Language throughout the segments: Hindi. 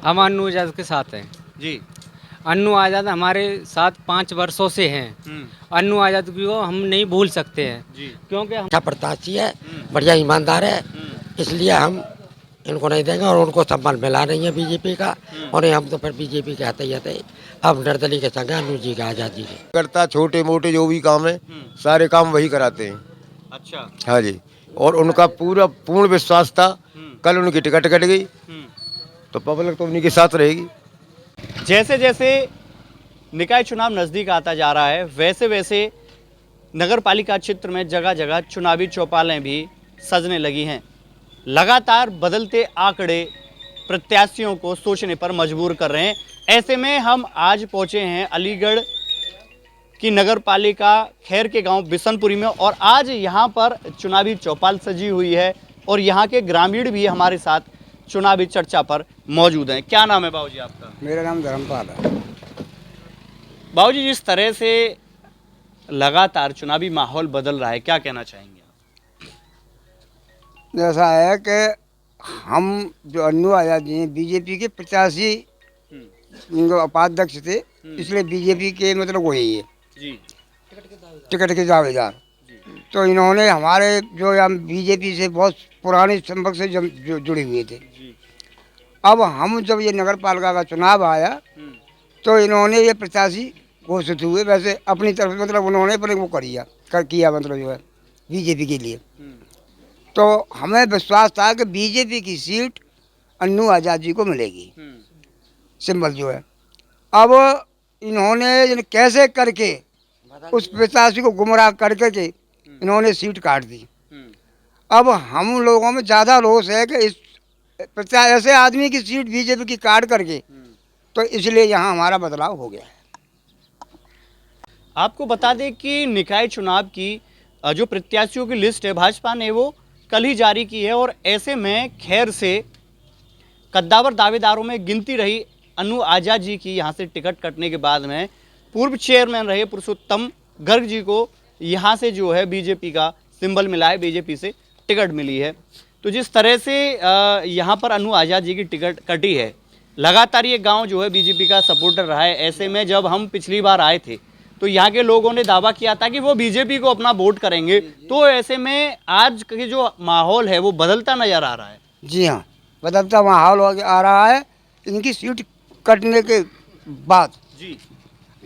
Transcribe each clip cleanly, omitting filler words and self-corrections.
हम अन्नू आज़ाद के साथ हैं जी। अन्नू आज़ाद हमारे साथ 5 वर्षों से हैं। अन्नू आज़ाद को हम नहीं भूल सकते हैं जी। क्योंकि हम अच्छा प्रत्याशी है, बढ़िया ईमानदार है, इसलिए हम इनको नहीं देंगे और उनको सम्मान मिला रही है बीजेपी का। और हम तो फिर बीजेपी के आते ही आते अब निर्दलीय के संग अनुज जी का, आजाद जी के करता, छोटे मोटे जो भी काम है सारे काम वही कराते हैं। अच्छा। हाँ जी, और उनका पूरा पूर्ण विश्वास था। कल उनकी टिकट कट गई तो पब्लिक तो उन्हीं के साथ रहेगी। जैसे जैसे निकाय चुनाव नज़दीक आता जा रहा है वैसे वैसे नगर पालिका क्षेत्र में जगह जगह चुनावी चौपालें भी सजने लगी हैं। लगातार बदलते आंकड़े प्रत्याशियों को सोचने पर मजबूर कर रहे हैं। ऐसे में हम आज पहुंचे हैं अलीगढ़ की नगर पालिका खैर के गांव बिशनपुरी में और आज यहां पर चुनावी चौपाल सजी हुई है और यहां के ग्रामीण भी हमारे साथ चुनावी चर्चा पर मौजूद हैं। क्या नाम है बाबूजी आपका? मेरा नाम धर्मपाल है। बाबूजी, जिस तरह से लगातार चुनावी माहौल बदल रहा है, क्या कहना चाहेंगे आप? जैसा है कि हम जो अन्नू आज़ाद जी हैं बीजेपी के प्रत्याशी, इनको उपाध्यक्ष थे, इसलिए बीजेपी के मतलब वही है जी। टिकट के दावेदार। तो इन्होंने हमारे जो हम बीजेपी से बहुत पुराने संपर्क से जुड़े हुए थे। अब हम जब ये नगर पालिका का चुनाव आया तो इन्होंने ये प्रत्याशी घोषित हुए। वैसे अपनी तरफ मतलब उन्होंने पर वो किया मतलब जो है बीजेपी के लिए। तो हमें विश्वास था कि बीजेपी की सीट अन्नू आज़ाद जी को मिलेगी, सिंबल जो है। अब इन्होंने कैसे करके उस प्रत्याशी को गुमराह करके इन्होंने सीट काट दी। अब हम लोगों में ज़्यादा रोष है कि इस ऐसे आदमी की सीट बीजेपी की काट करके, तो इसलिए यहाँ हमारा बदलाव हो गया है। आपको बता दें कि निकाय चुनाव की जो प्रत्याशियों की लिस्ट है भाजपा ने वो कल ही जारी की है और ऐसे में खैर से कद्दावर दावेदारों में गिनती रही अन्नू आज़ाद जी की यहाँ से टिकट कटने के बाद में पूर्व चेयरमैन रहे पुरुषोत्तम गर्ग जी को यहाँ से जो है बीजेपी का सिंबल मिला है, बीजेपी से टिकट मिली है। तो जिस तरह से यहाँ पर अन्नू आज़ाद जी की टिकट कटी है, लगातार ये गांव जो है बीजेपी का सपोर्टर रहा है। ऐसे में जब हम पिछली बार आए थे तो यहाँ के लोगों ने दावा किया था कि वो बीजेपी को अपना वोट करेंगे। तो ऐसे में आज के जो माहौल है वो बदलता नजर आ रहा है। जी हाँ, बदलता माहौल आ रहा है इनकी सीट कटने के बाद। जी।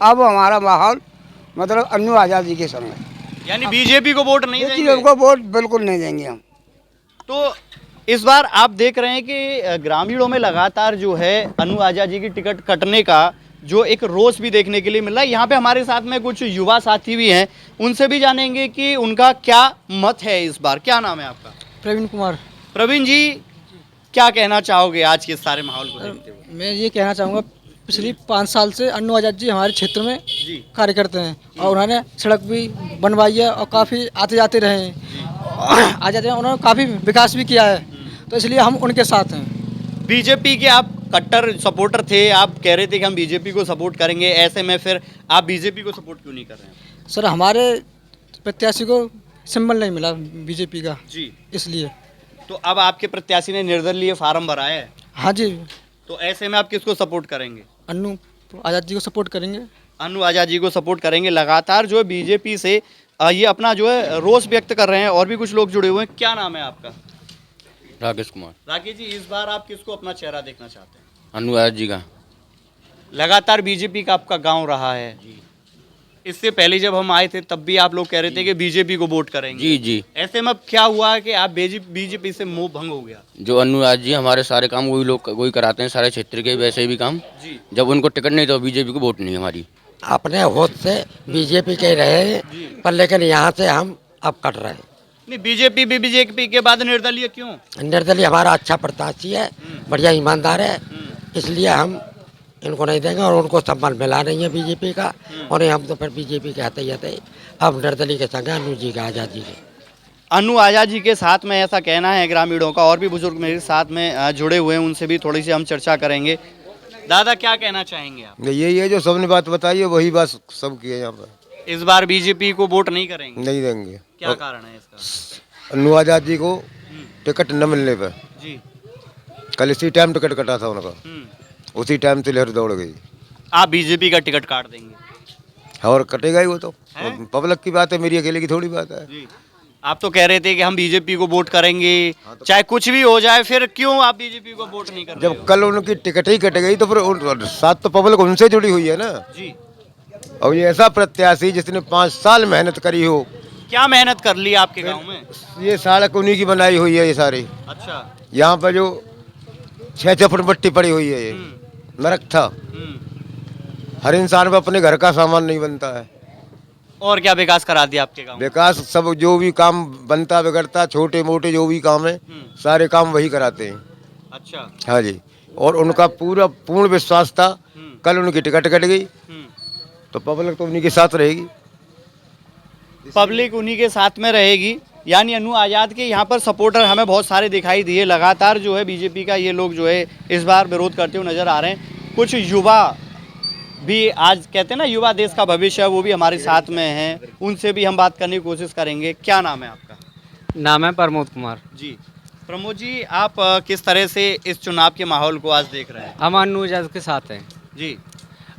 अब हमारा माहौल मतलब अन्नू आज़ाद जी के समय, यानी बीजेपी को वोट नहीं देंगे? को वोट बिल्कुल नहीं देंगे हम। तो इस बार आप देख रहे हैं कि ग्रामीणों में लगातार जो है अन्नू आज़ाद जी की टिकट कटने का जो एक रोष भी देखने के लिए मिल रहा है। यहाँ पे हमारे साथ में कुछ युवा साथी भी हैं, उनसे भी जानेंगे कि उनका क्या मत है इस बार। क्या नाम है आपका? प्रवीण कुमार। प्रवीण जी, क्या कहना चाहोगे आज के सारे माहौल को देखते हुए? मैं ये कहना चाहूँगा, पिछली 5 साल से अन्नू आज़ाद जी हमारे क्षेत्र में कार्य करते हैं और उन्होंने सड़क भी बनवाई है और काफ़ी आते जाते रहे हैं, आ जाते हैं। उन्होंने काफ़ी विकास भी किया है, तो इसलिए हम उनके साथ हैं। बीजेपी के आप कट्टर सपोर्टर थे, आप कह रहे थे कि हम बीजेपी को सपोर्ट करेंगे, ऐसे में फिर आप बीजेपी को सपोर्ट क्यों नहीं कर रहे हैं? सर, हमारे प्रत्याशी को सिंबल नहीं मिला बीजेपी का जी, इसलिए। तो अब आपके प्रत्याशी ने निर्दलीय फार्म भरा है। हाँ जी। तो ऐसे में आप किसको सपोर्ट करेंगे? अन्नू आज़ाद जी को सपोर्ट करेंगे। अन्नू आज़ाद जी को सपोर्ट करेंगे। लगातार जो है बीजेपी से ये अपना जो है रोष व्यक्त कर रहे हैं और भी कुछ लोग जुड़े हुए हैं। क्या नाम है आपका? राकेश कुमार। राकेश जी, इस बार आप किसको अपना चेहरा देखना चाहते हैं? अन्नू आज़ाद जी का। लगातार बीजेपी का आपका गांव रहा है। इससे पहले जब हम आए थे तब भी आप लोग कह रहे थे कि बीजेपी को वोट करेंगे। जी जी। ऐसे में अब क्या हुआ कि आप बीजेपी से मोह भंग हो गया? जो अन्नू आज़ाद जी हमारे सारे काम वही कराते हैं, सारे क्षेत्र के वैसे भी काम जी। जब उनको टिकट नहीं तो बीजेपी को वोट नहीं हमारी। अपने होद से बीजेपी के रहे पर लेकिन यहाँ से हम अब कट रहे हैं। नहीं, बीजेपी के बाद निर्दलीय क्यों? निर्दलीय हमारा अच्छा प्रत्याशी है, बढ़िया ईमानदार है, इसलिए हम इनको नहीं देंगे और उनको सम्मान मिला रही है बीजेपी का। और हम तो फिर बीजेपी के आते ही आते अब निर्दलीय के संग अन्नू जी का, आज़ाद जी के। अन्नू आज़ाद जी के साथ में ऐसा कहना है ग्रामीणों का। और भी बुजुर्ग मेरे साथ में जुड़े हुए हैं, उनसे भी थोड़ी सी हम चर्चा करेंगे। दादा, क्या कहना चाहेंगे आप? यही है जो सबने बात बताई है वही बात सब की है। यहाँ पर इस बार बीजेपी को वोट नहीं करेंगे? नहीं देंगे। क्या और कारण है इसका? अन्नू आज़ाद जी को टिकट न मिलने पर। अन्नू आज़ाद जी को टिकट न मिलने पर। जी। अन्नू आज़ाद जी को टिकट न मिलने पर। जी। अन्नू आज़ाद जी को टिकट न मिलने पर। जी। अन्नू आज़ाद जी को टिकट न मिलने पर। जी। अन्नू आज़ाद जी को टिकट न मिलने पर। कल इसी टाइम टिकट कटा था उनका, उसी टाइम से लहर दौड़ गई। आप बीजेपी का टिकट काट देंगे? और कटेगा ही वो तो, पब्लिक की बात है, मेरी अकेले की थोड़ी बात है। जी। आप तो कह रहे थे कि हम बीजेपी को वोट करेंगे, चाहे कुछ भी हो जाए, फिर क्यों आप बीजेपी को वोट नहीं कर रहे जब कल उनकी टिकट ही कट गई तो फिर साथ तो पब्लिक उनसे जुड़ी हुई है ना। जी। और ये ऐसा प्रत्याशी जिसने 5 साल मेहनत करी हो, क्या मेहनत कर ली आपके गांव में? ये सड़क उन्हीं की बनाई हुई है, ये सारी अच्छा। यहाँ पर जो 6-6 फुट मिट्टी पड़ी हुई है, ये नरक था। हर इंसान को अपने घर का सामान नहीं बनता है। और क्या विकास करा दिया आपके गांव में? विकास सब जो भी काम बनता बिगड़ता, छोटे मोटे जो भी काम है, सारे काम वही कराते हैं। अच्छा। हाँ जी, और उनका पूरा पूर्ण विश्वास था। कल उनकी टिकट कट गई तो पब्लिक तो उन्हीं के साथ रहेगी। पब्लिक उन्हीं के साथ में रहेगी, यानी अनु आज़ाद के यहाँ पर सपोर्टर हमें बहुत सारे दिखाई दिए। लगातार जो है बीजेपी का ये लोग जो है इस बार विरोध करते हुए नजर आ रहे हैं। कुछ युवा भी, आज कहते हैं ना युवा देश का भविष्य है, वो भी हमारे साथ में हैं। उनसे भी हम बात करने की कोशिश करेंगे। क्या नाम है आपका? नाम है प्रमोद कुमार। जी। प्रमोद जी, आप किस तरह से इस चुनाव के माहौल को आज देख रहे हैं? हम अन्नू आज़ाद के साथ हैं। जी।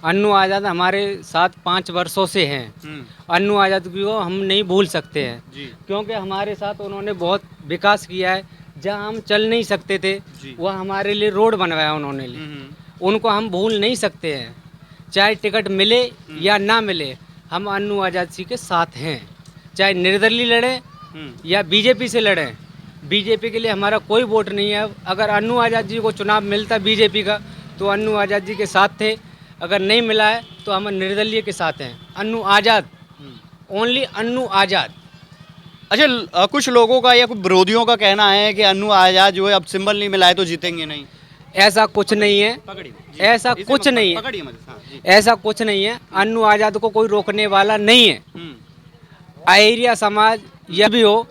अन्नू आज़ाद हमारे साथ 5 वर्षों से हैं। अन्नू आज़ाद को हम नहीं भूल सकते हैं, जी। क्योंकि हमारे साथ उन्होंने बहुत विकास किया है। जहाँ हम चल नहीं सकते थे, वह हमारे लिए रोड बनवाया उन्होंने उनको हम भूल नहीं सकते हैं। चाहे टिकट मिले या ना मिले, हम अन्नू आज़ाद जी के साथ हैं। चाहे निर्दलीय लड़े या बीजेपी से लड़ें, बीजेपी के लिए हमारा कोई वोट नहीं है। अगर अन्नू आज़ाद जी को चुनाव मिलता बीजेपी का तो अन्नू आज़ाद जी के साथ थे, अगर नहीं मिला है तो हम निर्दलीय के साथ हैं। अन्नू आज़ाद, ओनली अन्नू आज़ाद। अच्छा, कुछ लोगों का या कुछ विरोधियों का कहना है कि अन्नू आज़ाद जो है अब सिंबल नहीं मिला है तो जीतेंगे नहीं। ऐसा कुछ नहीं है, ऐसा कुछ नहीं है, ऐसा कुछ नहीं है। अन्नू आज़ाद को कोई रोकने वाला नहीं है। आहिरिया समाज यह भी हो,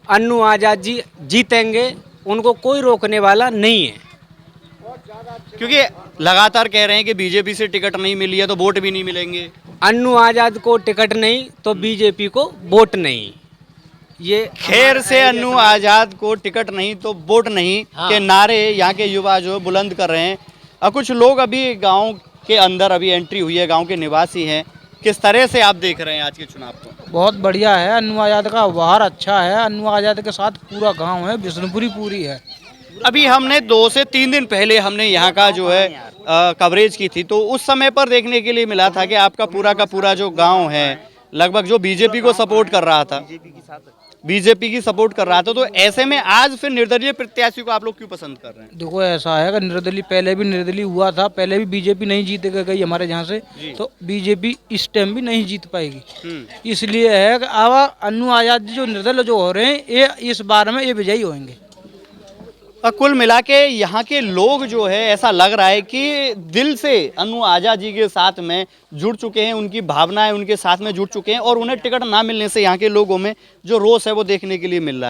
अन्नू आज़ाद जी जीतेंगे, उनको कोई रोकने वाला नहीं है। क्योंकि लगातार कह रहे हैं कि बीजेपी से टिकट नहीं मिली है तो वोट भी नहीं मिलेंगे। अन्नू आज़ाद को टिकट नहीं तो बीजेपी को वोट नहीं। ये खैर से अन्नू आज़ाद को टिकट नहीं तो वोट नहीं के नारे यहाँ के युवा जो बुलंद कर रहे हैं। और कुछ लोग अभी गांव के अंदर अभी एंट्री हुई है, गांव के निवासी हैं। किस तरह से आप देख रहे हैं आज के चुनाव को? बहुत बढ़िया है, अन्नू आज़ाद का व्यवहार अच्छा है। अन्नू आज़ाद के साथ पूरा गांव है, बिष्णुपुरी पूरी है। अभी हमने 2 से 3 दिन पहले हमने यहाँ का जो है कवरेज की थी, तो उस समय पर देखने के लिए मिला था कि आपका पूरा का पूरा जो गांव है लगभग जो बीजेपी को सपोर्ट कर रहा था, बीजेपी की सपोर्ट कर रहा था। तो ऐसे में आज फिर निर्दलीय प्रत्याशी को आप लोग क्यों पसंद कर रहे हैं? देखो ऐसा है कि निर्दलीय पहले भी निर्दलीय हुआ था, पहले भी बीजेपी नहीं जीत गई हमारे यहाँ से, तो बीजेपी इस टाइम भी नहीं जीत पाएगी। इसलिए है कि अब अन्नू आज़ाद जो निर्दलीय जो हो रहे हैं, ये इस बार में ये विजयी होंगे। कुल मिला के यहाँ के लोग जो है ऐसा लग रहा है कि दिल से अन्नू आज़ाद जी के साथ में जुड़ चुके हैं, उनकी भावनाएं उनके साथ में जुड़ चुके हैं, और उन्हें टिकट ना मिलने से यहाँ के लोगों में जो रोष है वो देखने के लिए मिल रहा है।